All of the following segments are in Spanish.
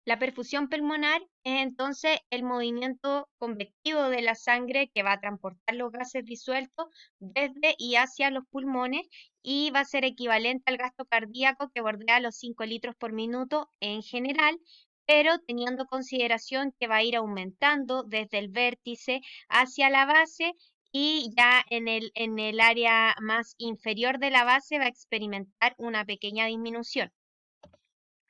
La perfusión pulmonar es entonces el movimiento convectivo de la sangre que va a transportar los gases disueltos desde y hacia los pulmones y va a ser equivalente al gasto cardíaco que bordea los 5 litros por minuto en general, pero teniendo consideración que va a ir aumentando desde el vértice hacia la base y ya en el área más inferior de la base va a experimentar una pequeña disminución.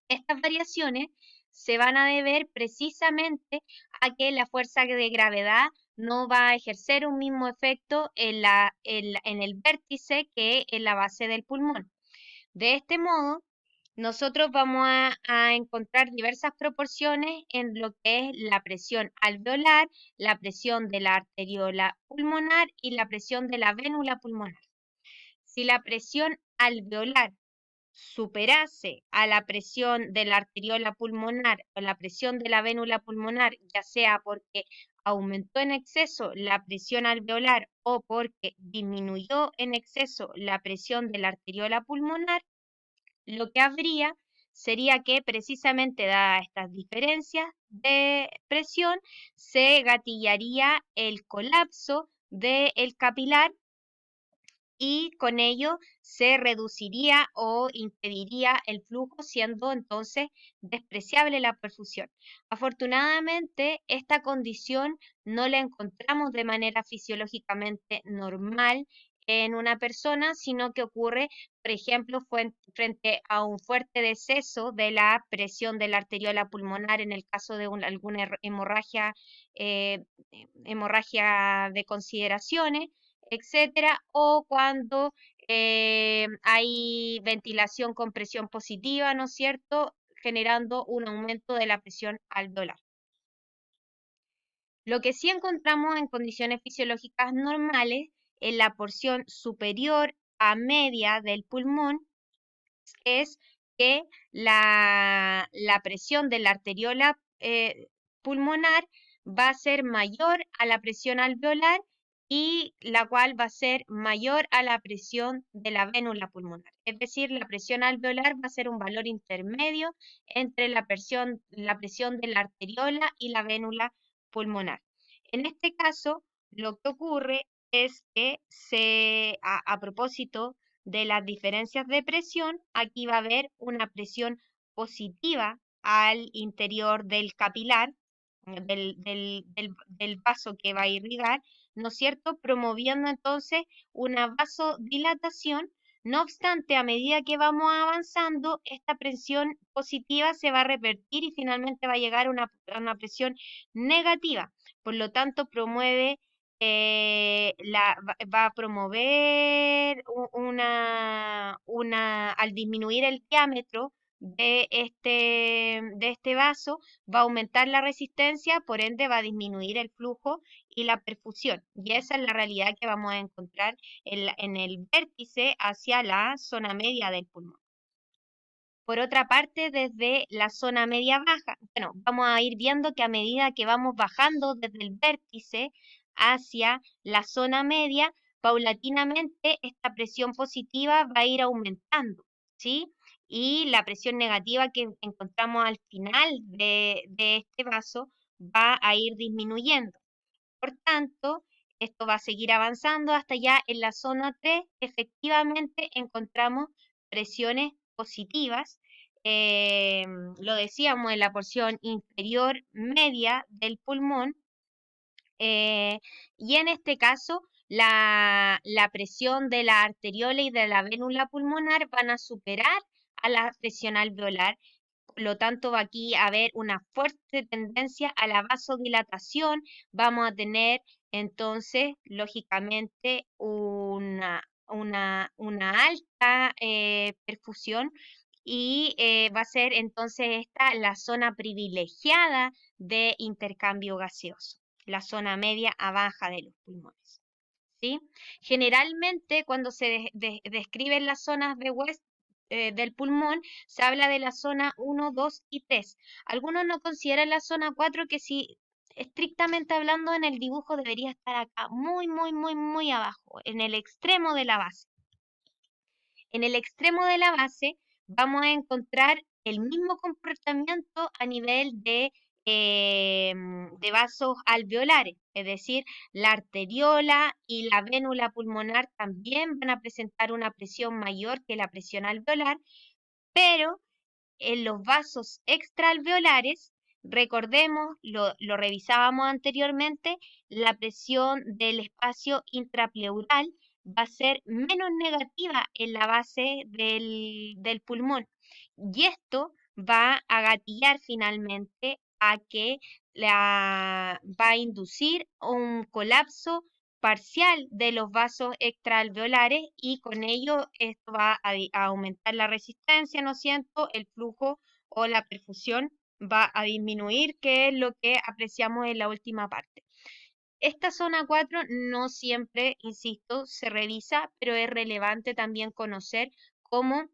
Estas variaciones se van a deber precisamente a que la fuerza de gravedad no va a ejercer un mismo efecto en el vértice que en la base del pulmón. De este modo, nosotros vamos a encontrar diversas proporciones en lo que es la presión alveolar, la presión de la arteriola pulmonar y la presión de la vénula pulmonar. Si la presión alveolar superase a la presión de la arteriola pulmonar o la presión de la vénula pulmonar, ya sea porque aumentó en exceso la presión alveolar o porque disminuyó en exceso la presión de la arteriola pulmonar, lo que habría sería que precisamente dadas estas diferencias de presión, se gatillaría el colapso del capilar y con ello se reduciría o impediría el flujo, siendo entonces despreciable la perfusión. Afortunadamente, esta condición no la encontramos de manera fisiológicamente normal en una persona, sino que ocurre, por ejemplo, frente a un fuerte deceso de la presión de la arteriola pulmonar en el caso de alguna eh, hemorragia de consideraciones, etcétera, o cuando hay ventilación con presión positiva, ¿no es cierto?, generando un aumento de la presión alveolar. Lo que sí encontramos en condiciones fisiológicas normales en la porción superior a media del pulmón es que la presión de la arteriola pulmonar va a ser mayor a la presión alveolar y la cual va a ser mayor a la presión de la vénula pulmonar. Es decir, la presión alveolar va a ser un valor intermedio entre la presión de la arteriola y la vénula pulmonar. En este caso, lo que ocurre es que a propósito de las diferencias de presión, aquí va a haber una presión positiva al interior del capilar, del vaso que va a irrigar, ¿no es cierto?, promoviendo entonces una vasodilatación. No obstante, a medida que vamos avanzando, esta presión positiva se va a revertir y finalmente va a llegar a una presión negativa. Por lo tanto, va a promover al disminuir el diámetro de este vaso, va a aumentar la resistencia, por ende va a disminuir el flujo y la perfusión. Y esa es la realidad que vamos a encontrar en el vértice hacia la zona media del pulmón. Por otra parte, desde la zona media baja, bueno, vamos a ir viendo que a medida que vamos bajando desde el vértice hacia la zona media, paulatinamente esta presión positiva va a ir aumentando, ¿sí? Y la presión negativa que encontramos al final de este vaso va a ir disminuyendo. Por tanto, esto va a seguir avanzando hasta ya en la zona 3, efectivamente encontramos presiones positivas. Lo decíamos en la porción inferior media del pulmón, eh, y en este caso la presión de la arteriola y de la vénula pulmonar van a superar a la presión alveolar. Por lo tanto, va aquí a haber una fuerte tendencia a la vasodilatación. Vamos a tener entonces, lógicamente, una alta perfusión y va a ser entonces esta la zona privilegiada de intercambio gaseoso, la zona media a baja de los pulmones. ¿Sí? Generalmente, cuando se describen las zonas de West del pulmón, se habla de la zona 1, 2 y 3. Algunos no consideran la zona 4, que si estrictamente hablando en el dibujo debería estar acá, muy, muy, muy, muy abajo, en el extremo de la base. En el extremo de la base vamos a encontrar el mismo comportamiento a nivel de vasos alveolares, es decir, la arteriola y la vénula pulmonar también van a presentar una presión mayor que la presión alveolar, pero en los vasos extraalveolares, recordemos, lo revisábamos anteriormente, la presión del espacio intrapleural va a ser menos negativa en la base del pulmón. Y esto va a gatillar finalmente a que va a inducir un colapso parcial de los vasos extraalveolares y con ello esto va a aumentar la resistencia, ¿no es cierto? El flujo o la perfusión va a disminuir, que es lo que apreciamos en la última parte. Esta zona 4 no siempre, insisto, se revisa, pero es relevante también conocer cómo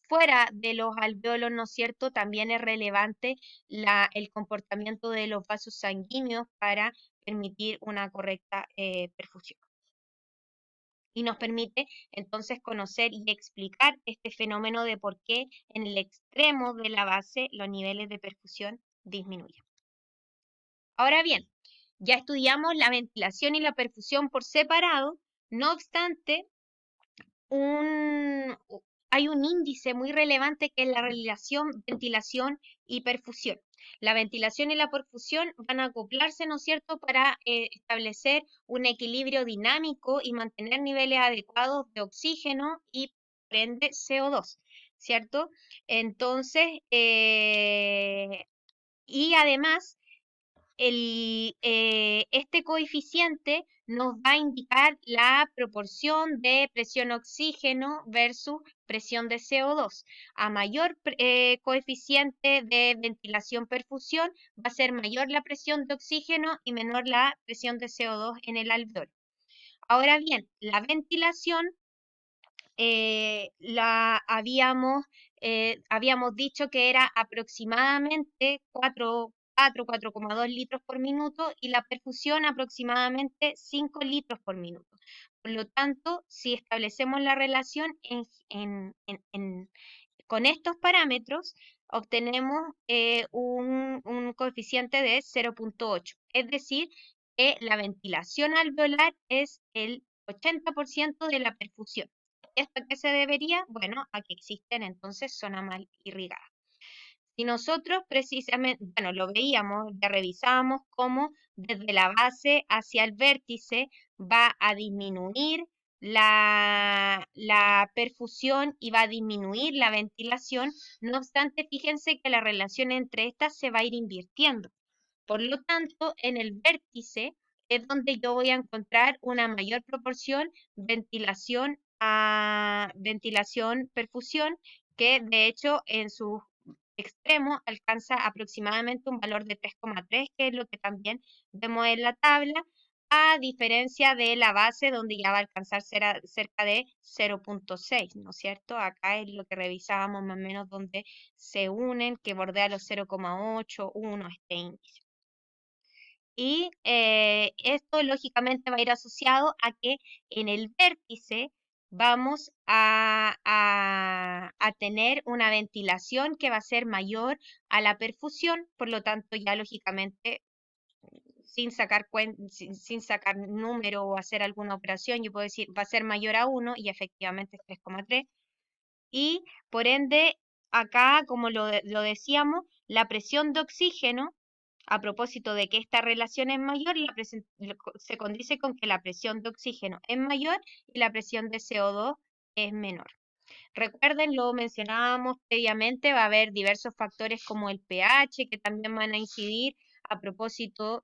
fuera de los alveolos, ¿no es cierto? También es relevante el comportamiento de los vasos sanguíneos para permitir una correcta perfusión. Y nos permite entonces conocer y explicar este fenómeno de por qué en el extremo de la base los niveles de perfusión disminuyen. Ahora bien, ya estudiamos la ventilación y la perfusión por separado, no obstante, un, hay un índice muy relevante que es la relación ventilación y perfusión. La ventilación y la perfusión van a acoplarse, ¿no es cierto?, para establecer un equilibrio dinámico y mantener niveles adecuados de oxígeno y prende CO2, ¿cierto? Entonces, y además este coeficiente nos va a indicar la proporción de presión oxígeno versus presión de CO2. A mayor coeficiente de ventilación-perfusión, va a ser mayor la presión de oxígeno y menor la presión de CO2 en el alveolo. Ahora bien, la ventilación habíamos dicho que era aproximadamente 4,2 litros por minuto y la perfusión aproximadamente 5 litros por minuto. Por lo tanto, si establecemos la relación con estos parámetros, obtenemos un coeficiente de 0,8. Es decir, que la ventilación alveolar es el 80% de la perfusión. ¿Esto a qué se debería? Bueno, a que existen entonces zonas mal irrigadas. Si nosotros precisamente, bueno, lo veíamos, ya revisábamos cómo desde la base hacia el vértice va a disminuir la perfusión y va a disminuir la ventilación. No obstante, fíjense que la relación entre estas se va a ir invirtiendo. Por lo tanto, en el vértice es donde yo voy a encontrar una mayor proporción ventilación a ventilación-perfusión, que de hecho en sus extremos alcanza aproximadamente un valor de 3,3, que es lo que también vemos en la tabla, a diferencia de la base donde ya va a alcanzar cerca de 0,6, ¿no es cierto? Acá es lo que revisábamos más o menos donde se unen, que bordea los 0,8, 1 este índice. Y esto lógicamente va a ir asociado a que en el vértice vamos a tener una ventilación que va a ser mayor a la perfusión, por lo tanto ya lógicamente sin sacar número o hacer alguna operación, yo puedo decir va a ser mayor a 1 y efectivamente es 3,3. Y por ende, acá, como lo decíamos, la presión de oxígeno, a propósito de que esta relación es mayor, se condice con que la presión de oxígeno es mayor y la presión de CO2 es menor. Recuerden, lo mencionábamos previamente, va a haber diversos factores como el pH que también van a incidir a propósito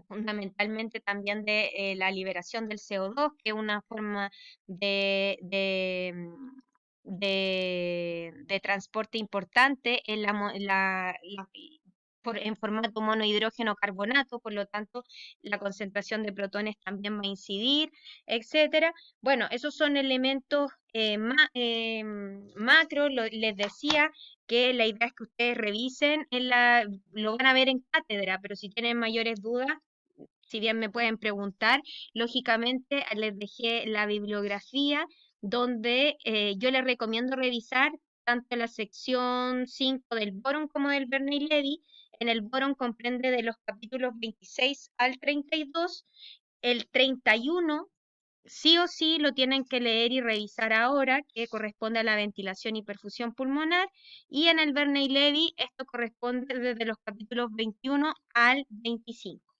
fundamentalmente también de la liberación del CO2, que es una forma de transporte importante en formato monohidrógeno carbonato, por lo tanto la concentración de protones también va a incidir, etcétera. Bueno, esos son elementos macro, les decía que la idea es que ustedes revisen, lo van a ver en cátedra, pero si tienen mayores dudas, si bien me pueden preguntar, lógicamente les dejé la bibliografía donde yo les recomiendo revisar tanto la sección 5 del Boron como del Bernoulli-Levy. En el Boron comprende de los capítulos 26 al 32. El 31 sí o sí lo tienen que leer y revisar ahora, que corresponde a la ventilación y perfusión pulmonar. Y en el Bernoulli-Levy esto corresponde desde los capítulos 21 al 25.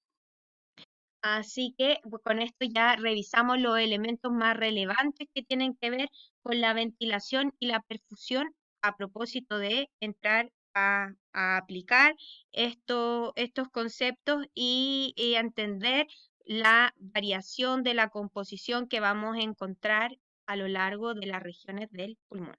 Así que con esto ya revisamos los elementos más relevantes que tienen que ver con la ventilación y la perfusión a propósito de entrar a aplicar estos conceptos y entender la variación de la composición que vamos a encontrar a lo largo de las regiones del pulmón.